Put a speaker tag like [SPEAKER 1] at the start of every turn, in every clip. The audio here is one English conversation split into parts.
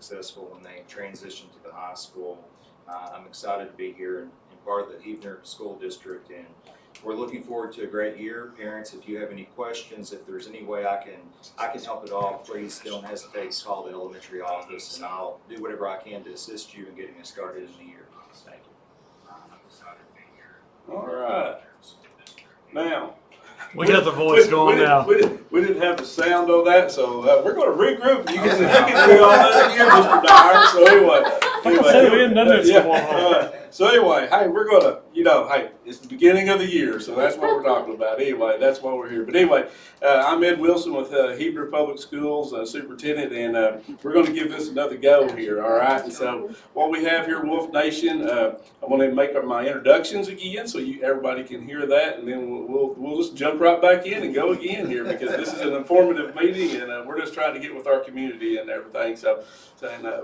[SPEAKER 1] successful when they transition to the high school. I'm excited to be here and part of the Heavener School District, and we're looking forward to a great year. Parents, if you have any questions, if there's any way I can help at all, please don't hesitate to call the elementary office, and I'll do whatever I can to assist you in getting us started in the year. Thank you.
[SPEAKER 2] All right. Now,
[SPEAKER 3] We got the voice going now.
[SPEAKER 2] We didn't have the sound on that, so we're going to regroup. You can do all that again, Mr. Dyer. So anyway,
[SPEAKER 3] We hadn't done this
[SPEAKER 2] yeah.
[SPEAKER 3] before.
[SPEAKER 2] So anyway, hey, we're going to, hey, it's the beginning of the year, so that's what we're talking about. Anyway, that's why we're here. But anyway, I'm Ed Wilson with Heavener Public Schools Superintendent, and we're going to give this another go here, all right? And so what we have here, Wolf Nation, I want to make my introductions again so everybody can hear that, and then we'll just jump right back in and go again here, because this is an informative meeting, and we're just trying to get with our community and everything. So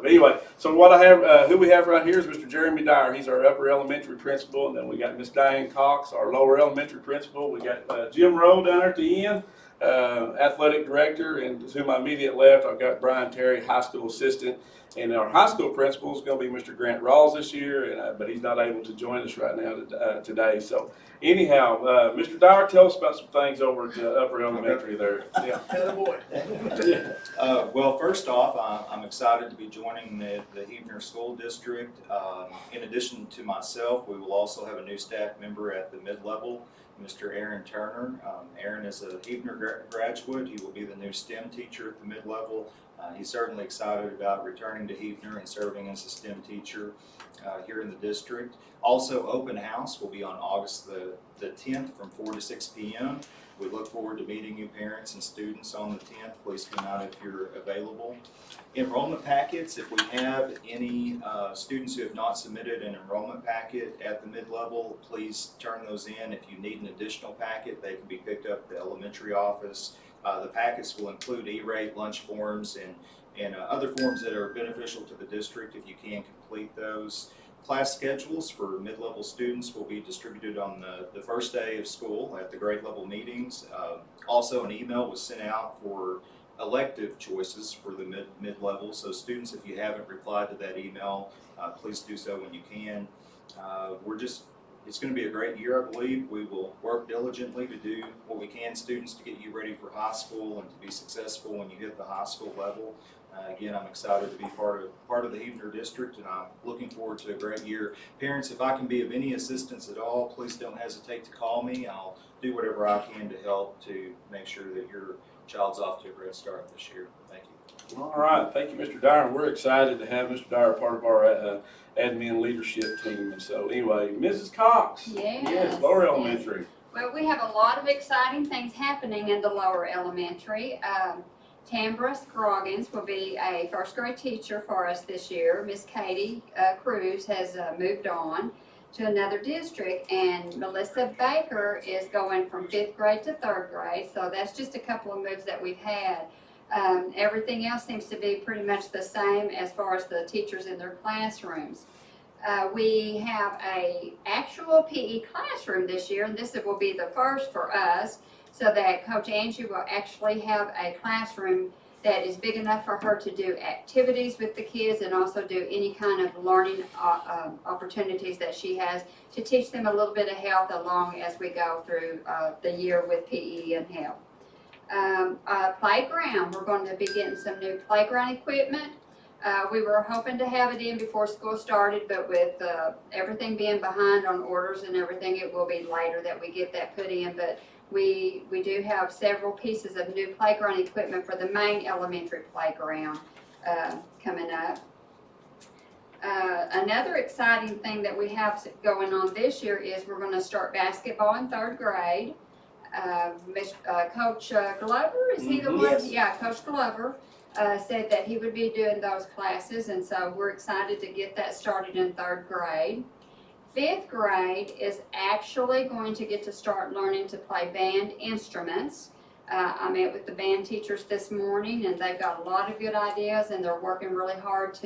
[SPEAKER 2] anyway, so what I have, who we have right here is Mr. Jeremy Dyer. He's our upper elementary principal, and then we got Miss Diane Cox, our lower elementary principal. We got Jim Rowe down there at the end, athletic director, and to my immediate left, I've got Brian Terry, high school assistant. And our high school principal is going to be Mr. Grant Rawls this year, but he's not able to join us right now today. So anyhow, Mr. Dyer, tell us about some things over at upper elementary there. Yeah.
[SPEAKER 1] Well, first off, I'm excited to be joining the Heavener School District. In addition to myself, we will also have a new staff member at the mid-level, Mr. Aaron Turner. Aaron is a Heavener graduate. He will be the new STEM teacher at the mid-level. He's certainly excited about returning to Heavener and serving as a STEM teacher here in the district. Also, open house will be on August the 10th from 4 to 6 p.m. We look forward to meeting you parents and students on the 10th. Please come out if you're available. Enrollment packets, if we have any students who have not submitted an enrollment packet at the mid-level, please turn those in. If you need an additional packet, they can be picked up at the elementary office. The packets will include E-rate, lunch forms, and other forms that are beneficial to the district if you can complete those. Class schedules for mid-level students will be distributed on the first day of school at the grade level meetings. Also, an email was sent out for elective choices for the mid-level. So students, if you haven't replied to that email, please do so when you can. It's going to be a great year, I believe. We will work diligently to do what we can, students, to get you ready for high school and to be successful when you hit the high school level. Again, I'm excited to be part of the Heavener District, and I'm looking forward to a great year. Parents, if I can be of any assistance at all, please don't hesitate to call me. I'll do whatever I can to help to make sure that your child's off to a great start this year. Thank you.
[SPEAKER 2] All right, thank you, Mr. Dyer. We're excited to have Mr. Dyer part of our admin leadership team. And so anyway, Mrs. Cox.
[SPEAKER 4] Yes.
[SPEAKER 2] Lower elementary.
[SPEAKER 4] Well, we have a lot of exciting things happening in the lower elementary. Tambra Scroggins will be a first grade teacher for us this year. Miss Katie Cruz has moved on to another district, and Melissa Baker is going from 5th grade to 3rd grade. So that's just a couple of moves that we've had. Everything else seems to be pretty much the same as far as the teachers in their classrooms. We have a actual PE classroom this year, and this will be the first for us, so that Coach Angie will actually have a classroom that is big enough for her to do activities with the kids and also do any kind of learning opportunities that she has to teach them a little bit of health along as we go through the year with PE and health. Playground, we're going to be getting some new playground equipment. We were hoping to have it in before school started, but with everything being behind on orders and everything, it will be later that we get that put in. But we do have several pieces of new playground equipment for the main elementary playground coming up. Another exciting thing that we have going on this year is we're going to start basketball in 3rd grade. Coach Glover, is he the one?
[SPEAKER 5] Yes.
[SPEAKER 4] Yeah, Coach Glover said that he would be doing those classes, and so we're excited to get that started in 3rd grade. 5th grade is actually going to get to start learning to play band instruments. I met with the band teachers this morning, and they've got a lot of good ideas, and they're working really hard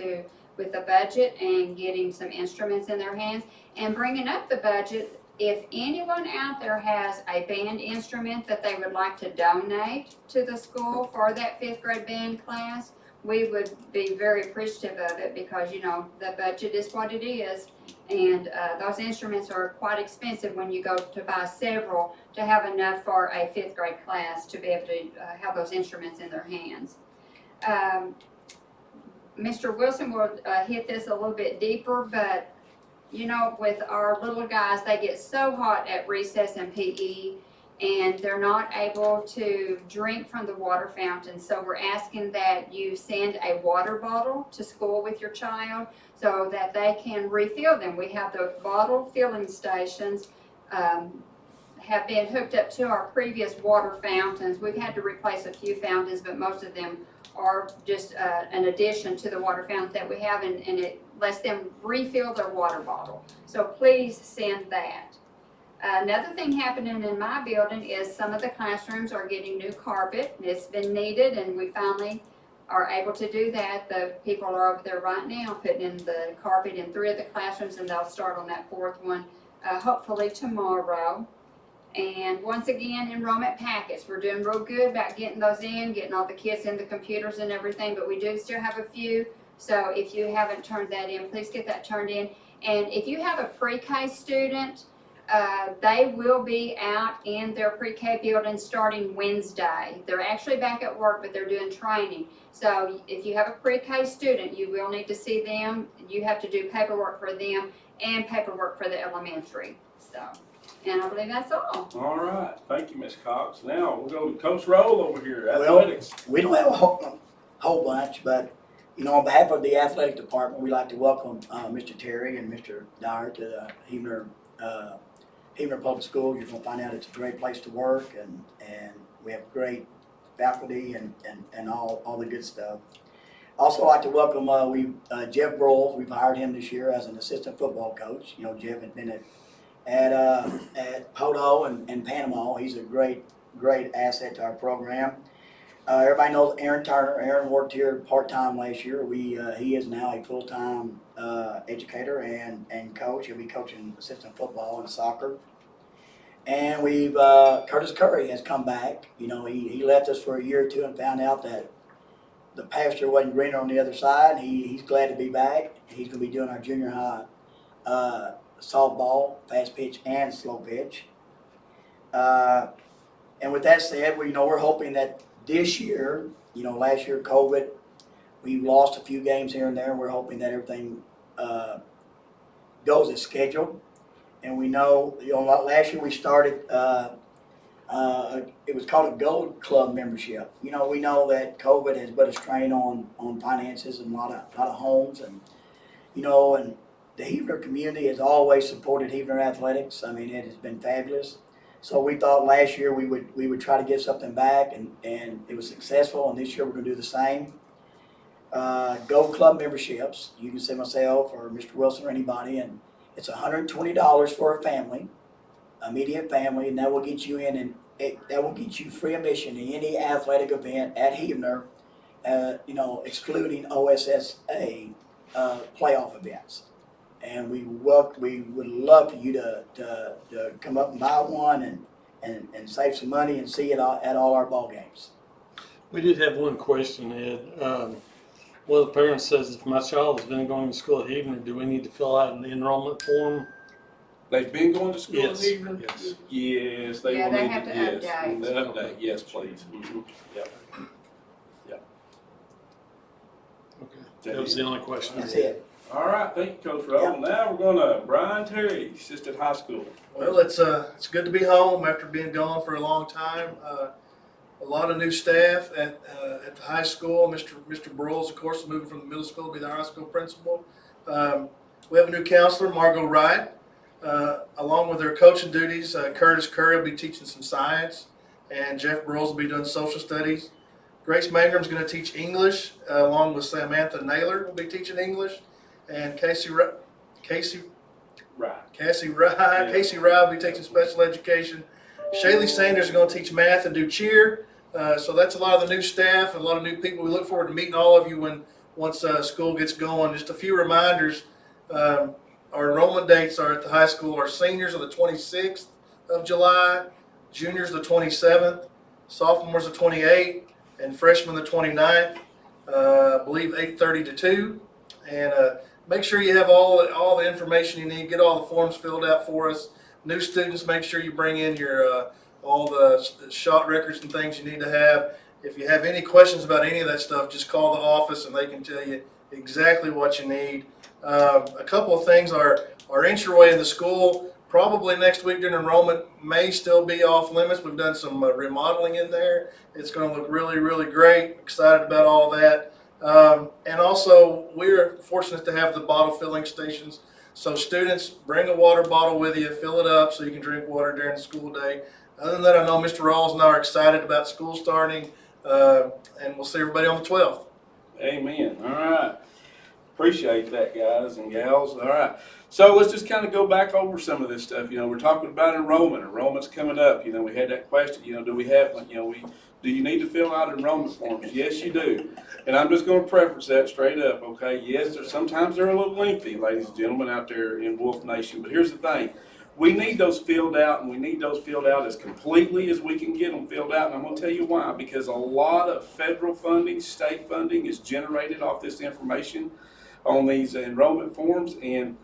[SPEAKER 4] with the budget and getting some instruments in their hands and bringing up the budget. If anyone out there has a band instrument that they would like to donate to the school for that 5th grade band class, we would be very appreciative of it because, you know, the budget is what it is. And those instruments are quite expensive when you go to buy several to have enough for a 5th grade class to be able to have those instruments in their hands. Mr. Wilson will hit this a little bit deeper, but you know, with our little guys, they get so hot at recess and PE, and they're not able to drink from the water fountain. So we're asking that you send a water bottle to school with your child so that they can refill them. We have the bottle filling stations have been hooked up to our previous water fountains. We've had to replace a few fountains, but most of them are just an addition to the water fountain that we have, and it lets them refill their water bottle. So please send that. Another thing happening in my building is some of the classrooms are getting new carpet. It's been needed, and we finally are able to do that. The people are over there right now putting in the carpet in 3 of the classrooms, and they'll start on that 4th one hopefully tomorrow. And once again, enrollment packets. We're doing real good about getting those in, getting all the kids in the computers and everything, but we do still have a few. So if you haven't turned that in, please get that turned in. And if you have a pre-K student, they will be out in their pre-K building starting Wednesday. They're actually back at work, but they're doing training. So if you have a pre-K student, you will need to see them. You have to do paperwork for them and paperwork for the elementary. So. And I believe that's all.
[SPEAKER 2] All right, thank you, Ms. Cox. Now we'll go to Coach Roll over here,
[SPEAKER 5] Well,
[SPEAKER 2] athletics.
[SPEAKER 5] we don't have a whole bunch, but, you know, on behalf of the athletic department, we'd like to welcome Mr. Terry and Mr. Dyer to the Heavener Public Schools. You're going to find out it's a great place to work, and we have great faculty and all the good stuff. Also like to welcome Jeff Broles. We've hired him this year as an assistant football coach. You know, Jeff had been at Poto and Panama. He's a great asset to our program. Everybody knows Aaron Turner. Aaron worked here part-time last year. He is now a full-time educator and coach. He'll be coaching assistant football and soccer. And we've Curtis Curry has come back. You know, he left us for a year or two and found out that the pasture wasn't greener on the other side. He's glad to be back. He's going to be doing our junior high softball, fast pitch, and slow pitch. And with that said, we're hoping that this year, you know, last year COVID, we lost a few games here and there. We're hoping that everything goes as scheduled. And we know, you know, last year we started. It was called a Gold Club membership. You know, we know that COVID has put a strain on finances and a lot of homes, and you know, and the Heavener community has always supported Heavener athletics. I mean, it has been fabulous. So we thought last year we would try to give something back, and it was successful. And this year we're going to do the same. Gold Club memberships. You can say myself or Mr. Wilson or anybody, and it's $120 for a family, immediate family, and that will get you in, and that will get you free admission to any athletic event at Heavener. You know, excluding OSSA playoff events. And we would love for you to come up and buy one and save some money and see it at all our ball games.
[SPEAKER 3] We did have one question, Ed. One of the parents says, if my child has been going to school at Heavener, do we need to fill out an enrollment form?
[SPEAKER 2] They've been going to school
[SPEAKER 3] Yes.
[SPEAKER 2] in Heavener?
[SPEAKER 3] Yes.
[SPEAKER 2] Yes, they
[SPEAKER 4] Yeah,
[SPEAKER 2] will
[SPEAKER 4] they
[SPEAKER 2] need
[SPEAKER 4] have to update.
[SPEAKER 2] Update, yes, please. Yep.
[SPEAKER 3] Okay. That was the only question.
[SPEAKER 5] That's it.
[SPEAKER 2] All right, thank you, Coach Rowe. Now we're going to Brian Terry, Assistant High School.
[SPEAKER 6] Well, it's good to be home after being gone for a long time. A lot of new staff at the high school. Mr. Broles, of course, is moving from the middle school to be the high school principal. We have a new counselor, Margot Wright. Along with their coaching duties, Curtis Curry will be teaching some science, and Jeff Broles will be doing social studies. Grace Mangrum is going to teach English, along with Samantha Naylor will be teaching English, and Casey Rye will be teaching special education. Shaylee Sanders is going to teach math and do cheer. So that's a lot of the new staff, a lot of new people. We look forward to meeting all of you once school gets going. Just a few reminders. Our enrollment dates are at the high school. Our seniors are the 26th of July, juniors the 27th, sophomores the 28th, and freshmen the 29th. I believe 8:30 to 2. And make sure you have all the information you need. Get all the forms filled out for us. New students, make sure you bring in your all the shot records and things you need to have. If you have any questions about any of that stuff, just call the office and they can tell you exactly what you need. A couple of things are our entryway in the school. Probably next week during enrollment may still be off limits. We've done some remodeling in there. It's going to look really, really great. Excited about all that. And also, we're fortunate to have the bottle filling stations. So students, bring a water bottle with you, fill it up so you can drink water during the school day. Other than that, I know Mr. Rawls and I are excited about school starting, and we'll see everybody on the 12th.
[SPEAKER 2] Amen. All right. Appreciate that, guys and gals. All right. So let's just kind of go back over some of this stuff. We're talking about enrollment. Enrollment's coming up. We had that question, do we have, do you need to fill out enrollment forms? Yes, you do. And I'm just going to preface that straight up, okay? Yes, sometimes they're a little lengthy, ladies and gentlemen, out there in Wolf Nation. But here's the thing. We need those filled out, and we need those filled out as completely as we can get them filled out. And I'm going to tell you why. Because a lot of federal funding, state funding is generated off this information on these enrollment forms, and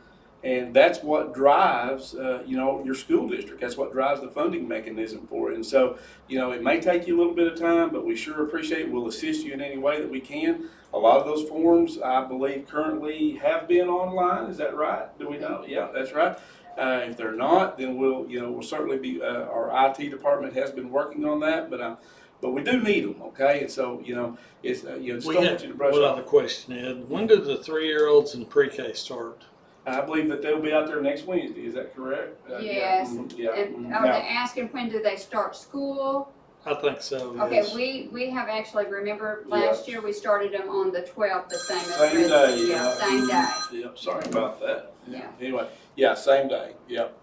[SPEAKER 2] that's what drives your school district. That's what drives the funding mechanism for it. And so it may take you a little bit of time, but we sure appreciate it. We'll assist you in any way that we can. A lot of those forms, I believe, currently have been online. Is that right? Do we know? Yeah, that's right. If they're not, then we'll certainly be. Our IT department has been working on that, but we do need them, okay? And so it's just
[SPEAKER 3] We
[SPEAKER 2] don't
[SPEAKER 3] have
[SPEAKER 2] want you to brush
[SPEAKER 3] one
[SPEAKER 2] off.
[SPEAKER 3] other question, Ed. When do the 3-year-olds in pre-K start?
[SPEAKER 2] I believe that they'll be out there next Wednesday. Is that correct?
[SPEAKER 4] Yes.
[SPEAKER 2] Yeah.
[SPEAKER 4] And
[SPEAKER 2] mhm.
[SPEAKER 4] are
[SPEAKER 2] Now,
[SPEAKER 4] they asking when do they start school?
[SPEAKER 3] I think so,
[SPEAKER 4] Okay,
[SPEAKER 3] yes.
[SPEAKER 4] we have actually, remember last year we started them on the 12th, the same as.
[SPEAKER 2] Same day.
[SPEAKER 4] Yeah, same day.
[SPEAKER 2] Yep. Sorry about that.
[SPEAKER 4] Yeah.
[SPEAKER 2] Anyway, yeah, same day. Yep.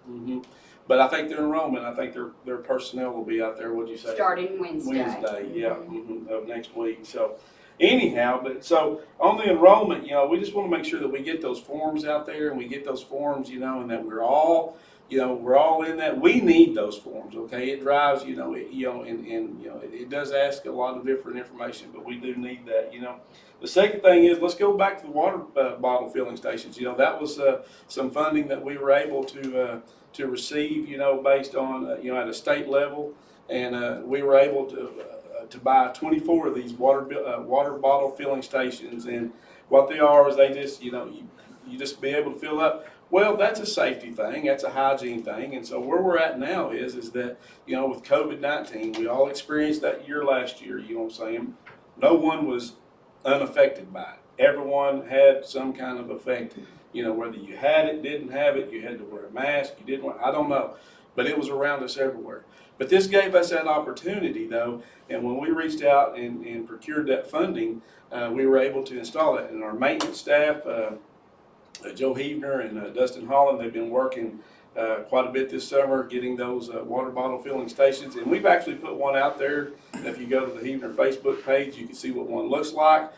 [SPEAKER 2] But I think their enrollment, I think their personnel will be out there. What'd you say?
[SPEAKER 4] Starting Wednesday.
[SPEAKER 2] Wednesday, yeah,
[SPEAKER 4] Mhm.
[SPEAKER 2] of next week. So anyhow, but so on the enrollment, we just want to make sure that we get those forms out there and we get those forms, and that we're all in that. We need those forms, okay? It drives, it does ask a lot of different information, but we do need that, The second thing is, let's go back to the water bottle filling stations. That was some funding that we were able to receive, based on, at a state level, and we were able to buy 24 of these water bottle filling stations. And what they are is they just, you just be able to fill up. Well, that's a safety thing, that's a hygiene thing, and so where we're at now is that, with COVID-19, we all experienced that year last year, you know what I'm saying? No one was unaffected by it. Everyone had some kind of effect, whether you had it, didn't have it, you had to wear a mask, you didn't I don't know, but it was around us everywhere. But this gave us that opportunity, though, and when we reached out and procured that funding, we were able to install it, and our maintenance staff, Joe Heavner and Dustin Holland, they've been working quite a bit this summer getting those water bottle filling stations, and we've actually put one out there. And if you go to the Heavner Facebook page, you can see what one looks like.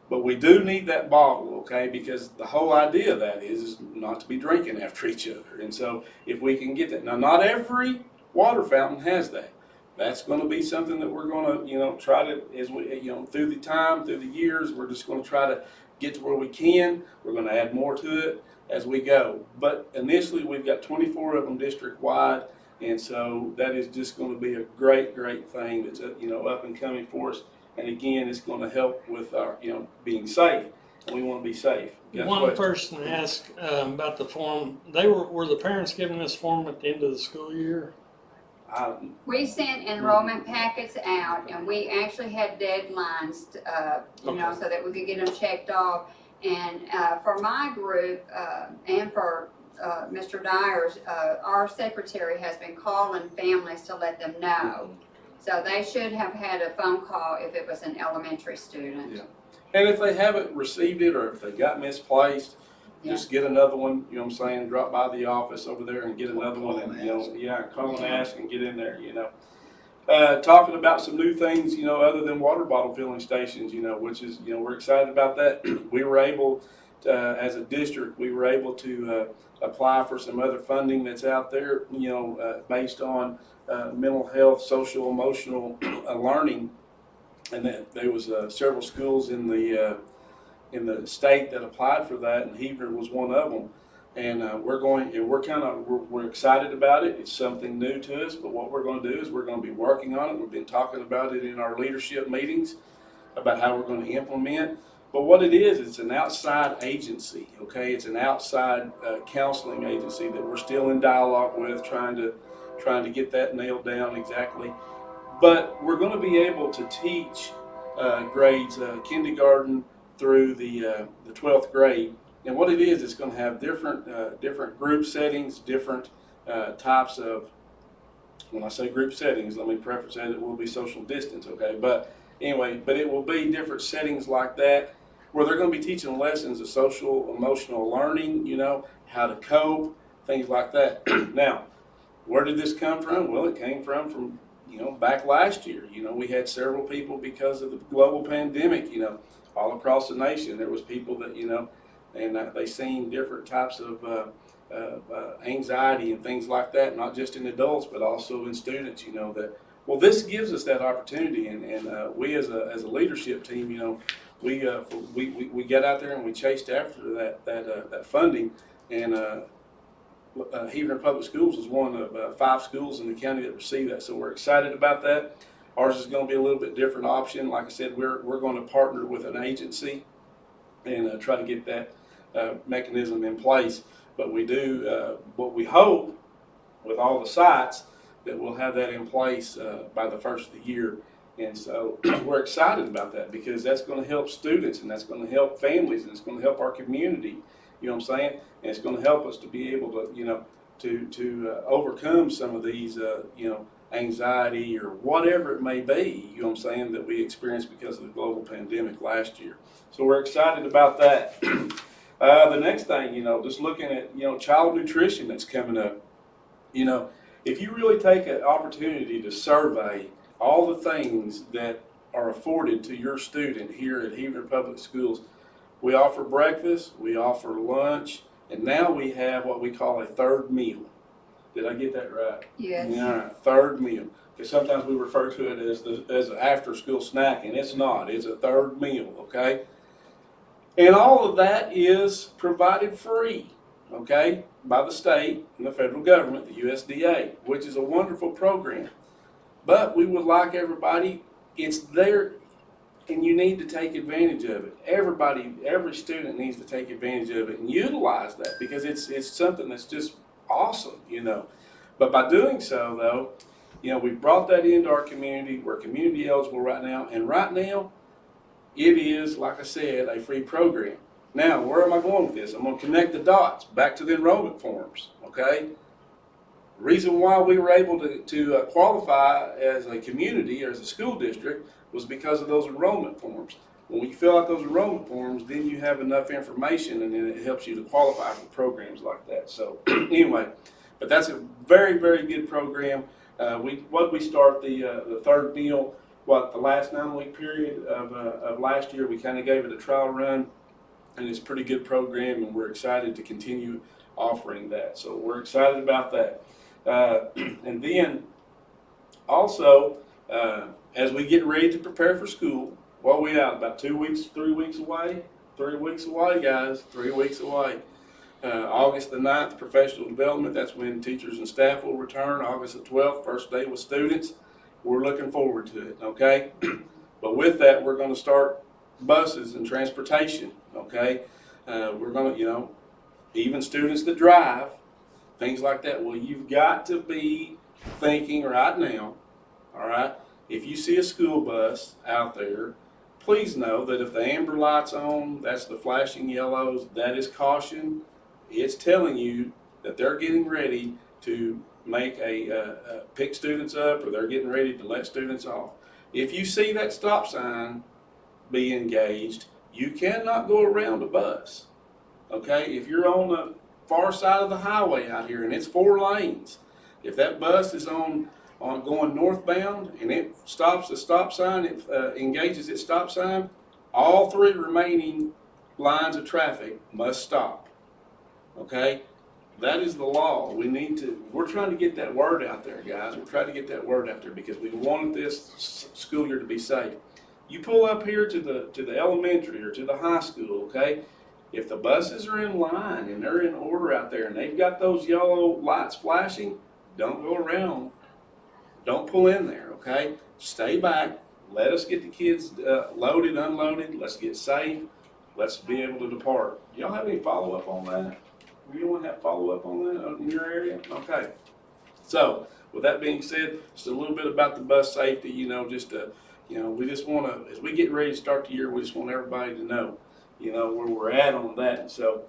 [SPEAKER 2] But we do need that bottle, okay, because the whole idea of that is not to be drinking after each other. And so if we can get that. Now, not every water fountain has that. That's going to be something that we're going to, try to, as we, through the years, we're just going to try to get to where we can. We're going to add more to it as we go. But initially, we've got 24 of them district-wide, and so that is just going to be a great, great thing that's, up and coming for us. And again, it's going to help with our, being safe. We want to be safe.
[SPEAKER 3] One person asked about the form. Were the parents given this form at the end of the school year?
[SPEAKER 4] We sent enrollment packets out, and we actually had deadlines, so that we could get them checked off. And for my group and for Mr. Dyer's, our secretary has been calling families to let them know. So they should have had a phone call if it was an elementary student.
[SPEAKER 2] Yeah. And if they haven't received it or if they got misplaced, just get another one, drop by the office over there and get another one and, call and ask and get in there, Talking about some new things, other than water bottle filling stations, which is, we're excited about that. We were able to, as a district, to apply for some other funding that's out there, based on mental health, social, emotional learning and that there was several schools in the state that applied for that, and Heber was one of them. And we're excited about it. It's something new to us, but what we're going to do is we're going to be working on it. We've been talking about it in our leadership meetings about how we're going to implement. But what it is, it's an outside agency, okay? It's an outside counseling agency that we're still in dialogue with, trying to get that nailed down exactly. But we're going to be able to teach grades kindergarten through the 12th grade. And what it is, it's going to have different group settings, different types of, when I say group settings, let me preface that it will be social distance, okay? But anyway, it will be different settings like that where they're going to be teaching lessons of social, emotional learning, how to cope, things like that. Now, where did this come from? Well, it came from back last year. We had several people because of the global pandemic, all across the nation. There was people that, and they seen different types of anxiety and things like that, not just in adults, but also in students, well, this gives us that opportunity, and we as a leadership team, we got out there and we chased after that funding, and Heber Public Schools is one of 5 schools in the county that received that, so we're excited about that. Ours is going to be a little bit different option. Like I said, we're going to partner with an agency and try to get that mechanism in place. But we do what we hope with all the sites that we'll have that in place by the first of the year. And so we're excited about that because that's going to help students, and that's going to help families, and it's going to help our community. You know what I'm saying? And it's going to help us to be able to, to overcome some of these, anxiety or whatever it may be, you know what I'm saying, that we experienced because of the global pandemic last year. So we're excited about that. The next thing, just looking at, child nutrition that's coming up. If you really take an opportunity to survey all the things that are afforded to your student here at Heber Public Schools, we offer breakfast, we offer lunch, and now we have what we call a third meal. Did I get that right?
[SPEAKER 4] Yes.
[SPEAKER 2] Yeah, third meal. Because sometimes we refer to it as an after-school snack, and it's not. It's a third meal, okay? And all of that is provided free, okay, by the state and the federal government, the USDA, which is a wonderful program. But we would like everybody, it's there, and you need to take advantage of it. Every student needs to take advantage of it and utilize that because it's something that's just awesome, But by doing so, though, we brought that into our community. We're community eligible right now, and right now, it is, like I said, a free program. Now, where am I going with this? I'm going to connect the dots back to the enrollment forms, okay? The reason why we were able to qualify as a community or as a school district was because of those enrollment forms. When you fill out those enrollment forms, then you have enough information, and then it helps you to qualify for programs like that. So anyway, but that's a very, very good program. We start the third meal, the last 9-week period of last year. We kind of gave it a trial run, and it's a pretty good program, and we're excited to continue offering that. So we're excited about that. And then also, as we get ready to prepare for school, what are we out? About 2 weeks, 3 weeks away? 3 weeks away, guys. 3 weeks away. August the 9th, professional development. That's when teachers and staff will return. August the 12th, first day with students. We're looking forward to it, okay? But with that, we're going to start buses and transportation, okay? We're going to, even students that drive, things like that. Well, you've got to be thinking right now, all right? If you see a school bus out there, please know that if the amber light's on, that's the flashing yellows, that is caution. It's telling you that they're getting ready to make pick students up, or they're getting ready to let students off. If you see that stop sign be engaged, you cannot go around a bus, okay? If you're on the far side of the highway out here and it's 4 lanes, if that bus is on going northbound and it stops the stop sign, it engages its stop sign, all 3 remaining lines of traffic must stop, okay? That is the law. We're trying to get that word out there, guys. We're trying to get that word out there because we wanted this school year to be safe. You pull up here to the elementary or to the high school, okay? If the buses are in line and they're in order out there and they've got those yellow lights flashing, don't go around. Don't pull in there, okay? Stay back. Let us get the kids loaded, unloaded. Let's get safe. Let's be able to depart. Y'all have any follow-up on that? Anyone have follow-up on that in your area? Okay. So, with that being said, just a little bit about the bus safety, we just want to, as we get ready to start the year, we just want everybody to know, where we're at on that. So,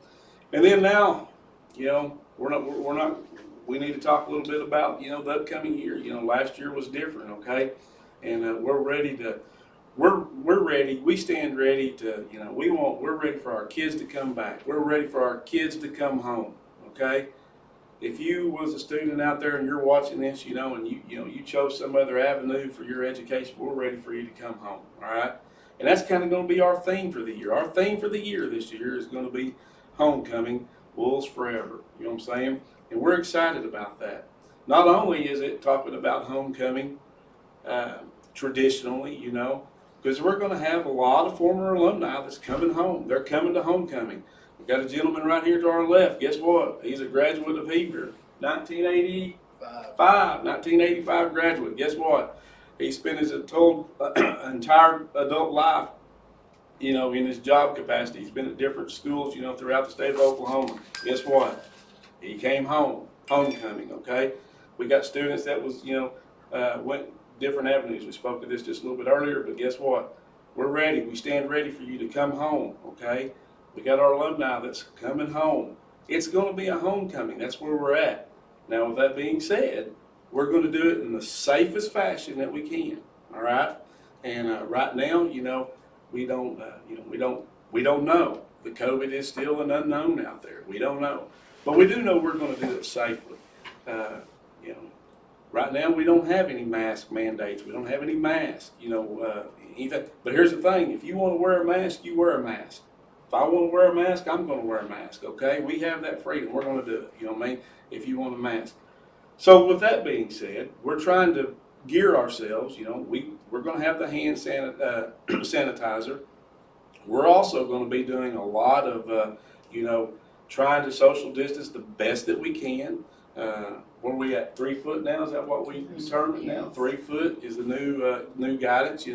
[SPEAKER 2] and then now, we need to talk a little bit about, the upcoming year. Last year was different, okay? And we're ready, we stand ready to, we're ready for our kids to come back. We're ready for our kids to come home, okay? If you was a student out there and you're watching this, and you chose some other avenue for your education, we're ready for you to come home, all right? And that's kind of going to be our theme for the year. Our theme for the year this year is going to be homecoming, Wolves Forever. You know what I'm saying? And we're excited about that. Not only is it talking about homecoming traditionally, because we're going to have a lot of former alumni that's coming home. They're coming to homecoming. We've got a gentleman right here to our left. Guess what? He's a graduate of Hebrew. 1985 graduate. Guess what? He spent his entire adult life, in his job capacity. He's been at different schools, throughout the state of Oklahoma. Guess what? He came home. Homecoming, okay? We got students that was, went different avenues. We spoke of this just a little bit earlier, but guess what? We're ready. We stand ready for you to come home, okay? We got our alumni that's coming home. It's going to be a homecoming. That's where we're at. Now, with that being said, we're going to do it in the safest fashion that we can. All right. And right now, we don't know. The COVID is still an unknown out there. We don't know, but we do know we're going to do it safely. Right now we don't have any mask mandates. We don't have any masks. Anything. But here's the thing: if you want to wear a mask, you wear a mask. If I want to wear a mask, I'm going to wear a mask, okay? We have that freedom. We're going to do it, if you want a mask. So with that being said, we're trying to gear ourselves, we're going to have the hand sanitizer. We're also going to be doing a lot of, trying to social distance the best that we can. Where we at, 3 foot now? Is that what we determined now? 3 foot is the new guidance,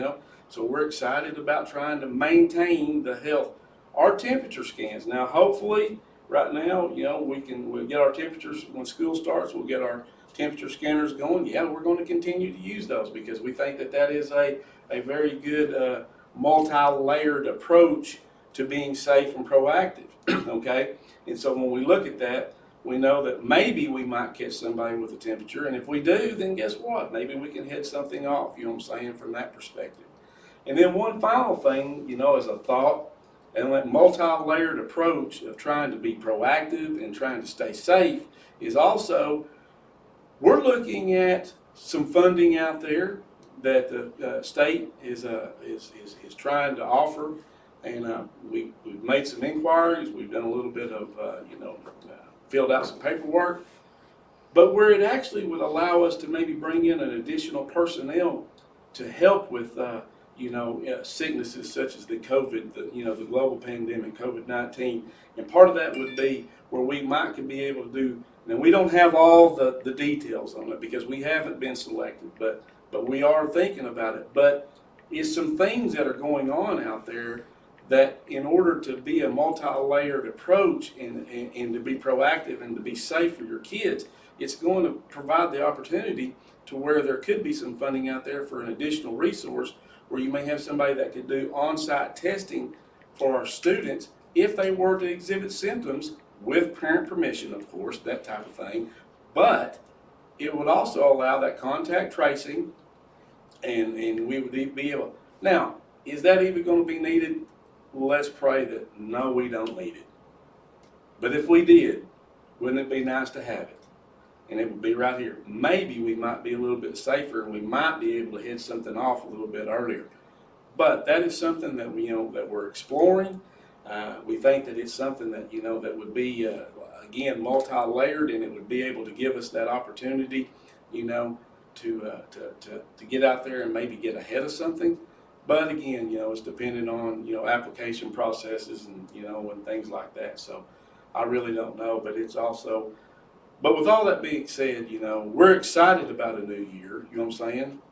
[SPEAKER 2] So we're excited about trying to maintain the health. Our temperature scans. Now, hopefully, right now, we'll get our temperatures when school starts. We'll get our temperature scanners going. Yeah, we're going to continue to use those because we think that is a very good multi-layered approach to being safe and proactive. Okay, and so when we look at that, we know that maybe we might catch somebody with a temperature, and if we do, then guess what? Maybe we can head something off. You know what I'm saying, from that perspective. And then one final thing, as a thought. And that multi-layered approach of trying to be proactive and trying to stay safe is also, we're looking at some funding out there that the state is trying to offer, and we've made some inquiries. We've done a little bit of filled out some paperwork, but where it actually would allow us to maybe bring in an additional personnel to help with sicknesses such as the COVID, the global pandemic, COVID-19. And part of that would be where we might could be able to do, and we don't have all the details on it because we haven't been selected, but we are thinking about it. But it's some things that are going on out there that in order to be a multi-layered approach and to be proactive and to be safe for your kids, it's going to provide the opportunity to where there could be some funding out there for an additional resource where you may have somebody that could do on-site testing for our students if they were to exhibit symptoms with parent permission, of course, that type of thing. But it would also allow that contact tracing, and we would be able. Now, is that even going to be needed? Let's pray that no, we don't need it. But if we did, wouldn't it be nice to have it? And it would be right here. Maybe we might be a little bit safer, and we might be able to head something off a little bit earlier. But that is something that that we're exploring. We think that it's something that that would be again multi-layered, and it would be able to give us that opportunity, to get out there and maybe get ahead of something. But again, it's dependent on, application processes and, and things like that. So I really don't know, but it's also, but with all that being said, we're excited about a new year. You know what I'm saying?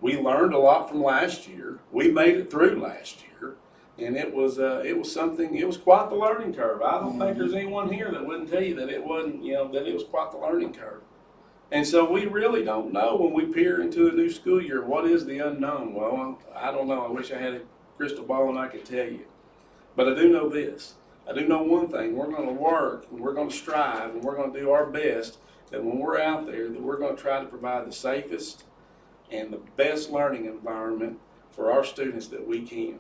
[SPEAKER 2] We learned a lot from last year. We made it through last year, and it was something. It was quite the learning curve. I don't think there's anyone here that wouldn't tell you that it wasn't, that it was quite the learning curve. And so we really don't know when we peer into a new school year, what is the unknown? Well, I don't know. I wish I had a crystal ball and I could tell you. But I do know this. I do know one thing. We're going to work and we're going to strive and we're going to do our best that when we're out there that we're going to try to provide the safest and the best learning environment for our students that we can.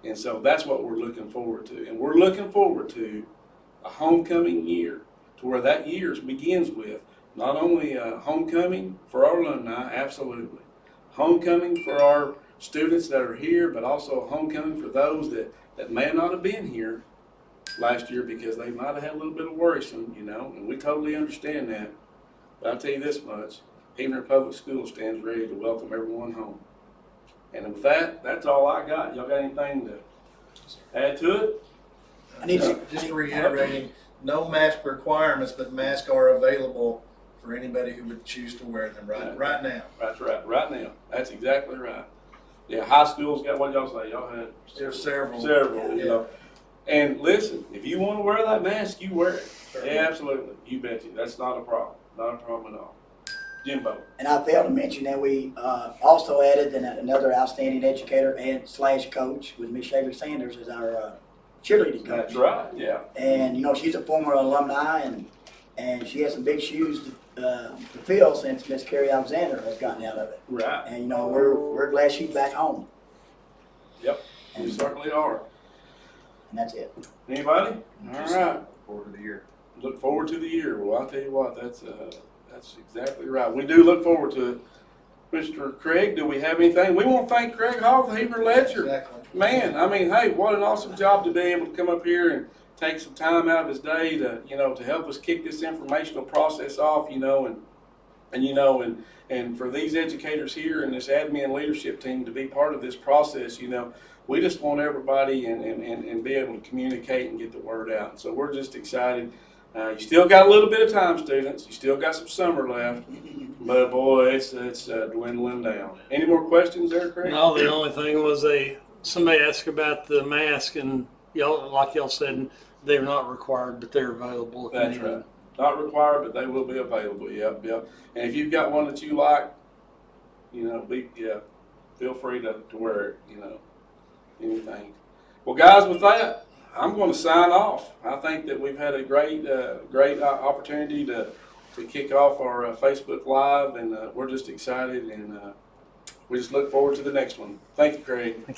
[SPEAKER 2] And so that's what we're looking forward to. And we're looking forward to a homecoming year to where that year begins with not only a homecoming for our alumni, absolutely, homecoming for our students that are here, but also a homecoming for those that may not have been here last year because they might have had a little bit of worrisome, and we totally understand that. But I'll tell you this much, Heber Public Schools stands ready to welcome everyone home. And with that, that's all I got. Y'all got anything to add to it?
[SPEAKER 5] I need to-
[SPEAKER 6] Just reiterating, no mask requirements, but masks are available for anybody who would choose to wear them right now.
[SPEAKER 2] That's right, right now. That's exactly right. Yeah, high school's got, what y'all say? Y'all had
[SPEAKER 6] There's several.
[SPEAKER 2] several, And listen, if you want to wear that mask, you wear it. Yeah, absolutely. You bet you. That's not a problem. Not a problem at all. Jimbo.
[SPEAKER 5] And I failed to mention that we also added another outstanding educator and / coach with Miss Shavy Sanders as our cheerleading coach.
[SPEAKER 2] That's right, yeah.
[SPEAKER 5] And she's a former alumni, and she has some big shoes to fill since Miss Carrie Alexander has gotten out of it.
[SPEAKER 2] Right.
[SPEAKER 5] And we're glad she's back home.
[SPEAKER 2] Yep, we certainly are.
[SPEAKER 5] And that's it.
[SPEAKER 2] Anybody? All right.
[SPEAKER 1] Forward to the year.
[SPEAKER 2] Look forward to the year. Well, I'll tell you what, that's exactly right. We do look forward to it. Mr. Craig, do we have anything? We want to thank Craig Hall, the Heber Ledger.
[SPEAKER 6] Exactly.
[SPEAKER 2] Man, I mean, hey, what an awesome job to be able to come up here and take some time out of his day to, to help us kick this informational process off, and for these educators here and this admin leadership team to be part of this process, we just want everybody and be able to communicate and get the word out. So we're just excited. You still got a little bit of time, students. You still got some summer left, but boy, it's dwindling down. Any more questions there, Craig?
[SPEAKER 3] No, the only thing was somebody asked about the mask, and y'all, like y'all said, they're not required, but they're available. If
[SPEAKER 2] That's
[SPEAKER 3] you need
[SPEAKER 2] right. Not required, but they will be available. Yep. And if you've got one that you like, feel free to wear it. Anything. Well, guys, with that, I'm going to sign off. I think that we've had a great opportunity to kick off our Facebook Live, and we're just excited, and we just look forward to the next one. Thank you, Craig.